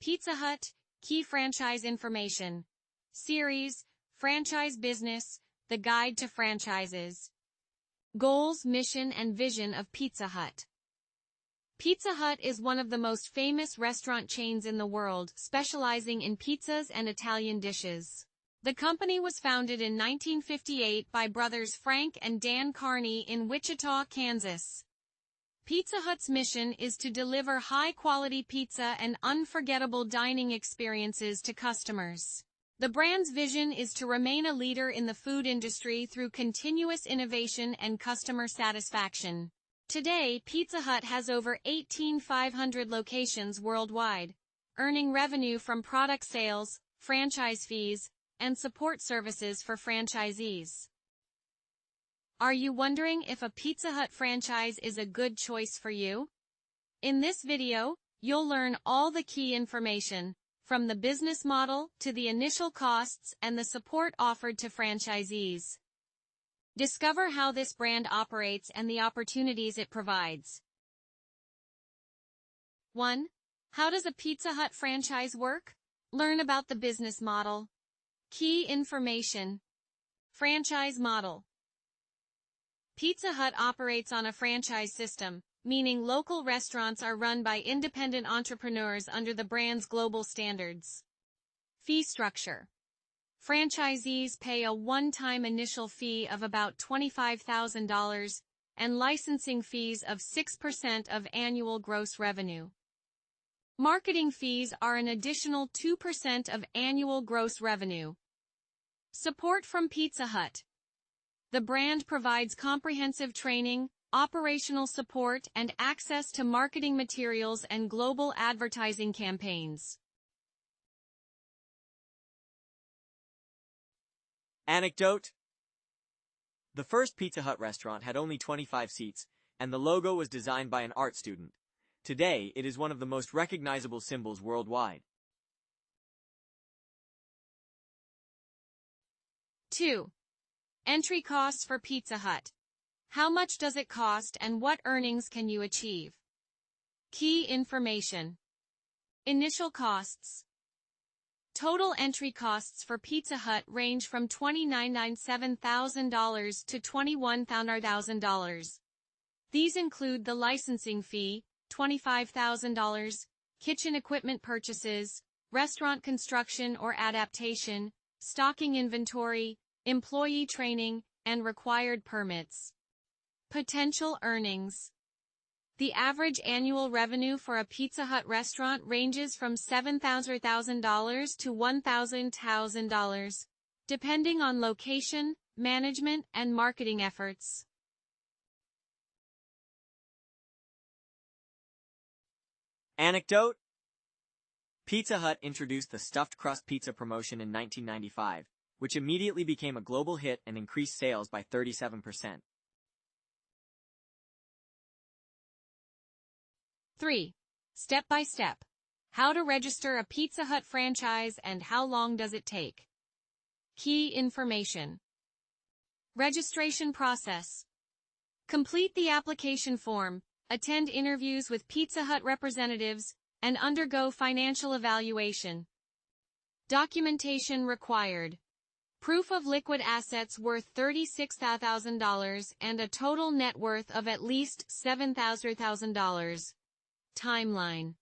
Pizza Hut, Key Franchise Information. Series, Franchise Business, The Guide to Franchises. Goals, Mission, and Vision of Pizza Hut. Pizza Hut is one of the most famous restaurant chains in the world, specializing in pizzas and Italian dishes. The company was founded in 1958 by brothers Frank and Dan Carney in Wichita, Kansas. Pizza Hut's mission is to deliver high-quality pizza and unforgettable dining experiences to customers. The brand's vision is to remain a leader in the food industry through continuous innovation and customer satisfaction. Today, Pizza Hut has over 1,800 locations worldwide, earning revenue from product sales, franchise fees, and support services for franchisees. Are you wondering if a Pizza Hut franchise is a good choice for you? In this video, you'll learn all the key information, from the business model to the initial costs and the support offered to franchisees. Discover how this brand operates and the opportunities it provides. 1. How does a Pizza Hut franchise work? Learn about the business model. Key information. Franchise model. Pizza Hut operates on a franchise system, meaning local restaurants are run by independent entrepreneurs under the brand's global standards. Fee structure. Franchisees pay a one-time initial fee of about $25,000 and licensing fees of 6% of annual gross revenue. Marketing fees are an additional 2% of annual gross revenue. Support from Pizza Hut. The brand provides comprehensive training, operational support, and access to marketing materials and global advertising campaigns. Anecdote. The first Pizza Hut restaurant had only 25 seats, and the logo was designed by an art student. Today, it is one of the most recognizable symbols worldwide. 2. Entry costs for Pizza Hut. How much does it cost and what earnings can you achieve? Key information. Initial costs. Total entry costs for Pizza Hut range from $29,9700 to $21,000. These include the licensing fee, $25,000, kitchen equipment purchases, restaurant construction or adaptation, stocking inventory, employee training, and required permits. Potential earnings. The average annual revenue for a Pizza Hut restaurant ranges from $7,000 to $1,000, depending on location, management, and marketing efforts. Anecdote. Pizza Hut introduced the stuffed crust pizza promotion in 1995, which immediately became a global hit and increased sales by 37%. 3. Step by step. How to register a Pizza Hut franchise and how long does it take? Key information. Registration process. Complete the application form, attend interviews with Pizza Hut representatives, and undergo financial evaluation. Documentation required. Proof of liquid assets worth $36,000 and a total net worth of at least $7,000. Timeline.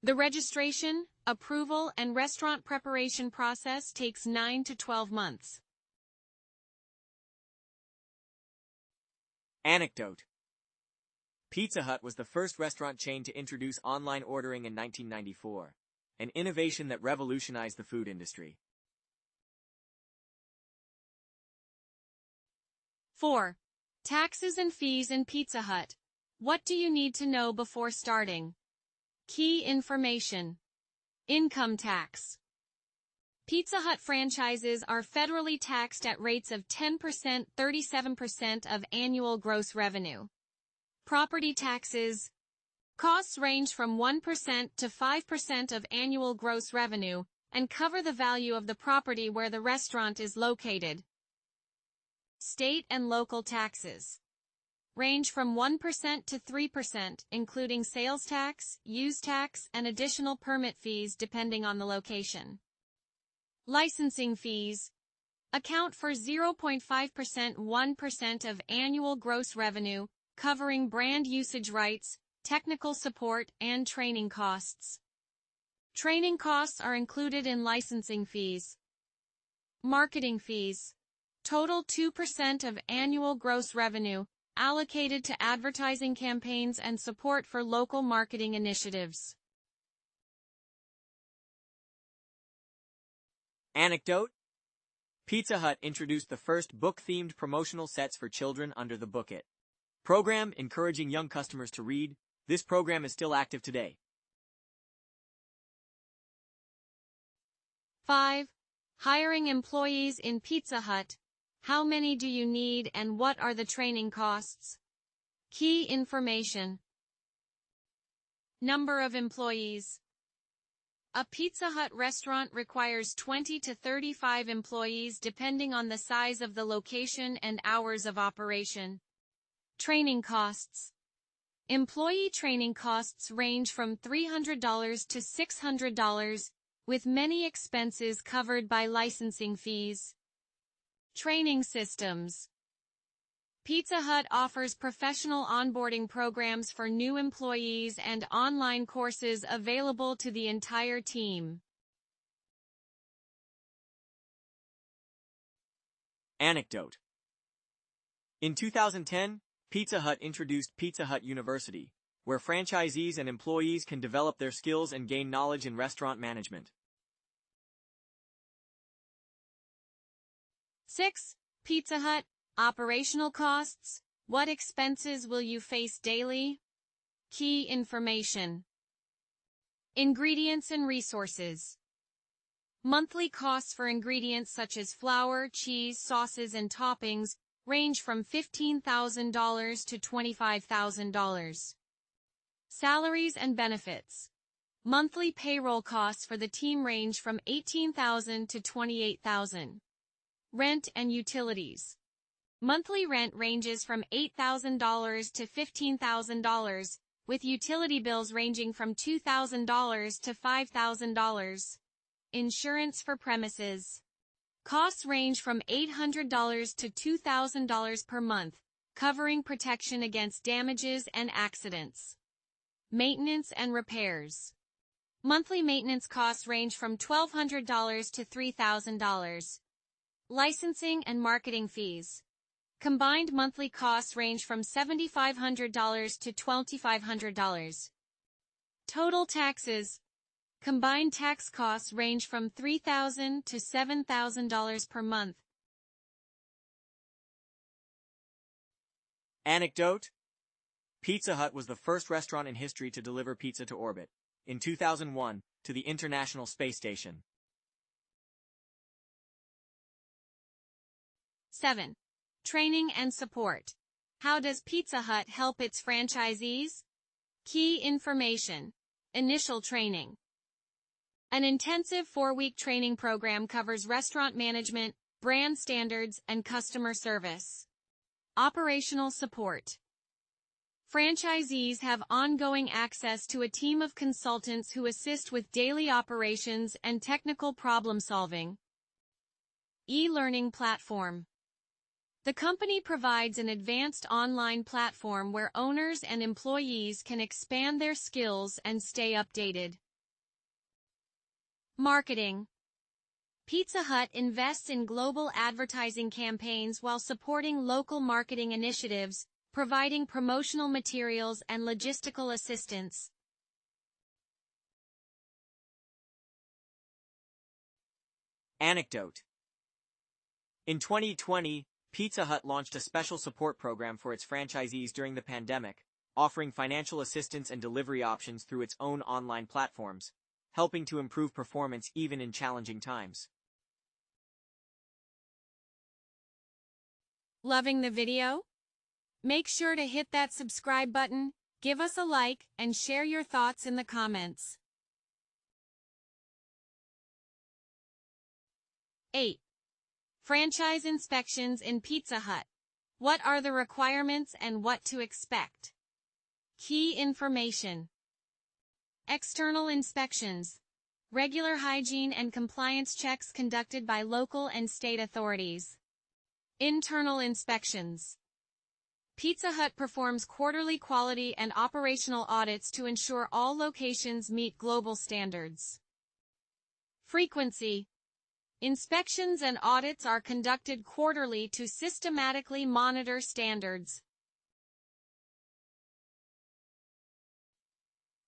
The registration, approval, and restaurant preparation process takes 9 to 12 months. Anecdote. Pizza Hut was the first restaurant chain to introduce online ordering in 1994, an innovation that revolutionized the food industry. 4. Taxes and fees in Pizza Hut. What do you need to know before starting? Key information. Income tax. Pizza Hut franchises are federally taxed at rates of 10%, 37% of annual gross revenue. Property taxes. Costs range from 1% to 5% of annual gross revenue and cover the value of the property where the restaurant is located. State and local taxes. range from 1% to 3%, including sales tax, use tax, and additional permit fees depending on the location. Licensing fees account for 0.5% 1% of annual gross revenue, covering brand usage rights, technical support, and training costs. Training costs are included in licensing fees. Marketing fees. Total 2% of annual gross revenue, allocated to advertising campaigns and support for local marketing initiatives. Anecdote: Pizza Hut introduced the first book-themed promotional sets for children under the Book It program, encouraging young customers to read. This program is still active today. 5. Hiring employees in Pizza Hut. How many do you need and what are the training costs? Key information. Number of employees. A Pizza Hut restaurant requires 20 to 35 employees depending on the size of the location and hours of operation. Training costs. Employee training costs range from $300 to $600, with many expenses covered by licensing fees. Training systems. Pizza Hut offers professional onboarding programs for new employees and online courses available to the entire team. Anecdote: In 2010, Pizza Hut introduced Pizza Hut University, where franchisees and employees can develop their skills and gain knowledge in restaurant management. 6. Pizza Hut operational costs. What expenses will you face daily? Key information. Ingredients and resources. Monthly costs for ingredients such as flour, cheese, sauces, and toppings range from $15,000 to $25,000. Salaries and benefits. Monthly payroll costs for the team range from $18,000 to $28,000. Rent and utilities. Monthly rent ranges from $8,000 to $15,000, with utility bills ranging from $2,000 to $5,000. Insurance for premises. Costs range from $800 to $2,000 per month, covering protection against damages and accidents. Maintenance and repairs. Monthly maintenance costs range from $1,200 to $3,000. Licensing and marketing fees. Combined monthly costs range from $7,500 to $2,500. Total taxes. Combined tax costs range from $3,000 to $7,000 per month. Anecdote: Pizza Hut was the first restaurant in history to deliver pizza to orbit, in 2001, to the International Space Station. 7. Training and support. How does Pizza Hut help its franchisees? Key information. Initial training. An intensive 4-week training program covers restaurant management, brand standards, and customer service. Operational support. Franchisees have ongoing access to a team of consultants who assist with daily operations and technical problem-solving. E-learning platform. The company provides an advanced online platform where owners and employees can expand their skills and stay updated. Marketing. Pizza Hut invests in global advertising campaigns while supporting local marketing initiatives, providing promotional materials and logistical assistance. Anecdote: In 2020, Pizza Hut launched a special support program for its franchisees during the pandemic, offering financial assistance and delivery options through its own online platforms, helping to improve performance even in challenging times. Loving the video? Make sure to hit that subscribe button, give us a like, and share your thoughts in the comments. 8. Franchise inspections in Pizza Hut. What are the requirements and what to expect? Key information. External inspections. Regular hygiene and compliance checks conducted by local and state authorities. Internal inspections. Pizza Hut performs quarterly quality and operational audits to ensure all locations meet global standards. Frequency. Inspections and audits are conducted quarterly to systematically monitor standards.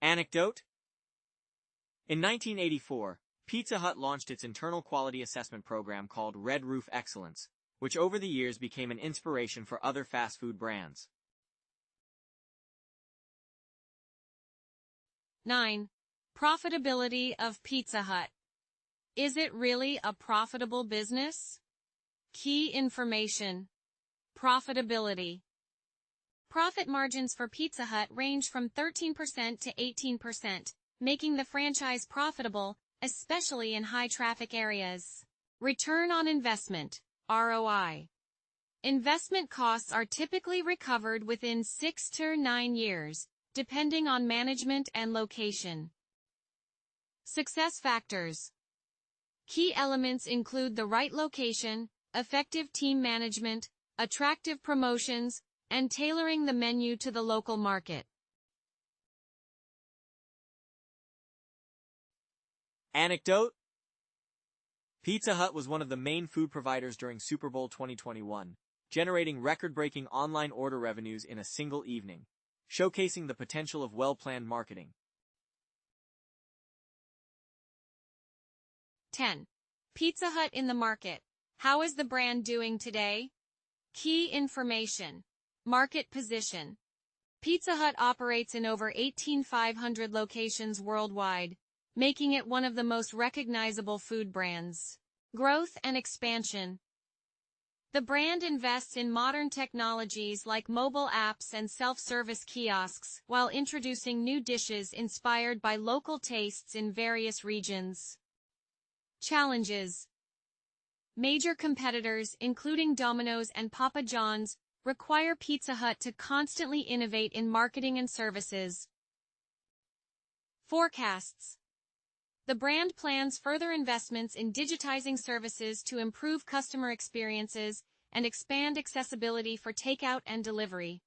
Anecdote. In 1984, Pizza Hut launched its internal quality assessment program called Red Roof Excellence, which over the years became an inspiration for other fast food brands. 9. Profitability of Pizza Hut. Is it really a profitable business? Key information. Profitability. Profit margins for Pizza Hut range from 13% to 18%, making the franchise profitable, especially in high-traffic areas. Return on investment, ROI. Investment costs are typically recovered within 6 to 9 years, depending on management and location. Success factors. Key elements include the right location, effective team management, attractive promotions, and tailoring the menu to the local market. Anecdote. Pizza Hut was one of the main food providers during Super Bowl 2021, generating record-breaking online order revenues in a single evening, showcasing the potential of well-planned marketing. 10. Pizza Hut in the market. How is the brand doing today? Key information. Market position. Pizza Hut operates in over 18,500 locations worldwide, making it one of the most recognizable food brands. Growth and expansion. The brand invests in modern technologies like mobile apps and self-service kiosks, while introducing new dishes inspired by local tastes in various regions. Challenges. Major competitors, including Domino's and Papa John's, require Pizza Hut to constantly innovate in marketing and services. Forecasts. The brand plans further investments in digitizing services to improve customer experiences and expand accessibility for takeout and delivery.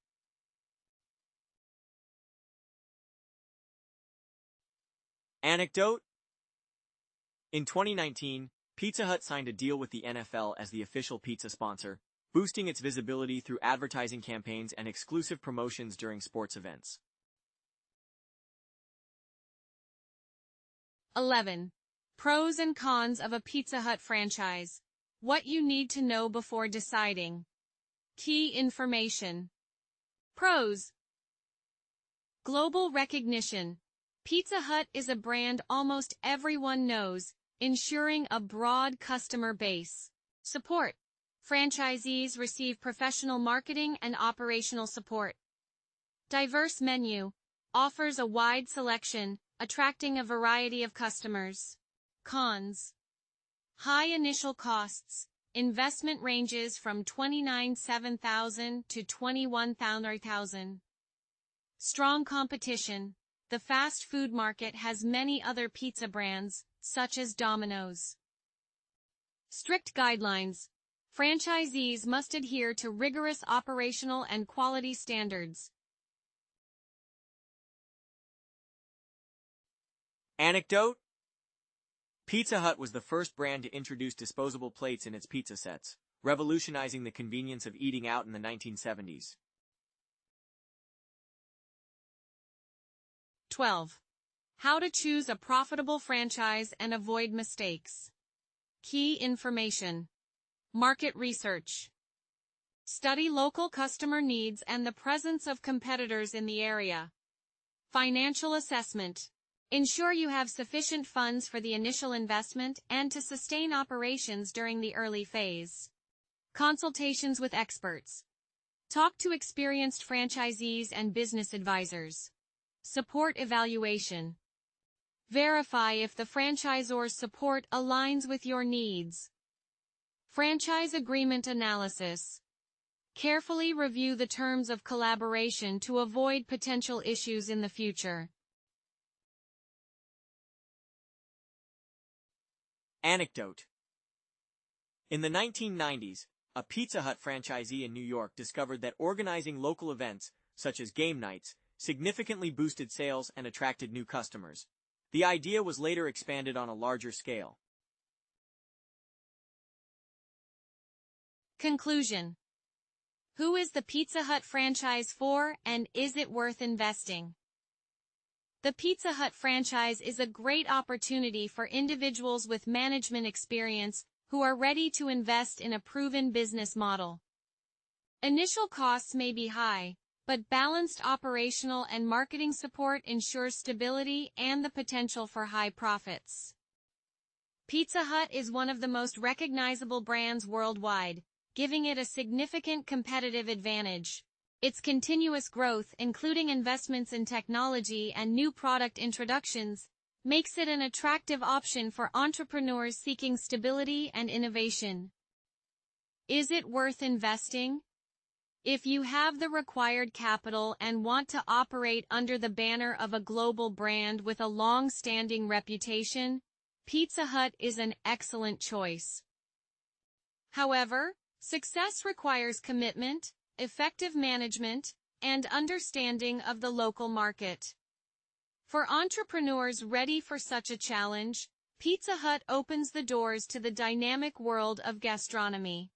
Anecdote. In 2019, Pizza Hut signed a deal with the NFL as the official pizza sponsor, boosting its visibility through advertising campaigns and exclusive promotions during sports events. 11. Pros and cons of a Pizza Hut franchise. What you need to know before deciding. Key information. Pros. Global recognition. Pizza Hut is a brand almost everyone knows, ensuring a broad customer base. Support. Franchisees receive professional marketing and operational support. Diverse menu. Offers a wide selection, attracting a variety of customers. Cons. High initial costs. Investment ranges from $29,700 to $21,000. Strong competition. The fast food market has many other pizza brands, such as Domino's. Strict guidelines. Franchisees must adhere to rigorous operational and quality standards. Anecdote. Pizza Hut was the first brand to introduce disposable plates in its pizza sets, revolutionizing the convenience of eating out in the 1970s. 12. How to choose a profitable franchise and avoid mistakes. Key information. Market research. Study local customer needs and the presence of competitors in the area. Financial assessment. Ensure you have sufficient funds for the initial investment and to sustain operations during the early phase. Consultations with experts. Talk to experienced franchisees and business advisors. Support evaluation. Verify if the franchisor's support aligns with your needs. Franchise agreement analysis. Carefully review the terms of collaboration to avoid potential issues in the future. Anecdote. In the 1990s, a Pizza Hut franchisee in New York discovered that organizing local events, such as game nights, significantly boosted sales and attracted new customers. The idea was later expanded on a larger scale. Conclusion. Who is the Pizza Hut franchise for, and is it worth investing? The Pizza Hut franchise is a great opportunity for individuals with management experience who are ready to invest in a proven business model. Initial costs may be high, but balanced operational and marketing support ensures stability and the potential for high profits. Pizza Hut is one of the most recognizable brands worldwide, giving it a significant competitive advantage. Its continuous growth, including investments in technology and new product introductions, makes it an attractive option for entrepreneurs seeking stability and innovation. Is it worth investing? If you have the required capital and want to operate under the banner of a global brand with a long-standing reputation, Pizza Hut is an excellent choice. However, success requires commitment, effective management, and understanding of the local market. For entrepreneurs ready for such a challenge, Pizza Hut opens the doors to the dynamic world of gastronomy.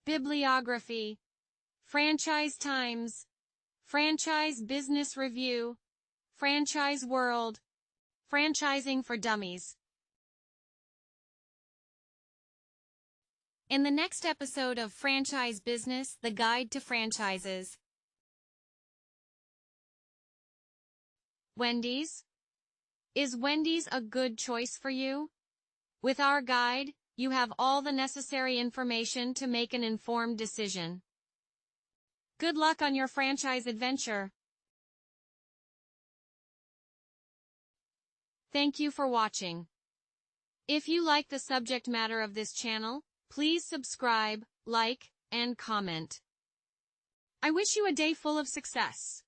Bibliography. Franchise Times, Franchise Business Review, Franchise World, Franchising for Dummies. In the next episode of Franchise Business, The Guide to Franchises. Wendy's? Is Wendy's a good choice for you? With our guide, you have all the necessary information to make an informed decision. Good luck on your franchise adventure. Thank you for watching. If you like the subject matter of this channel, please subscribe, like, and comment. I wish you a day full of success.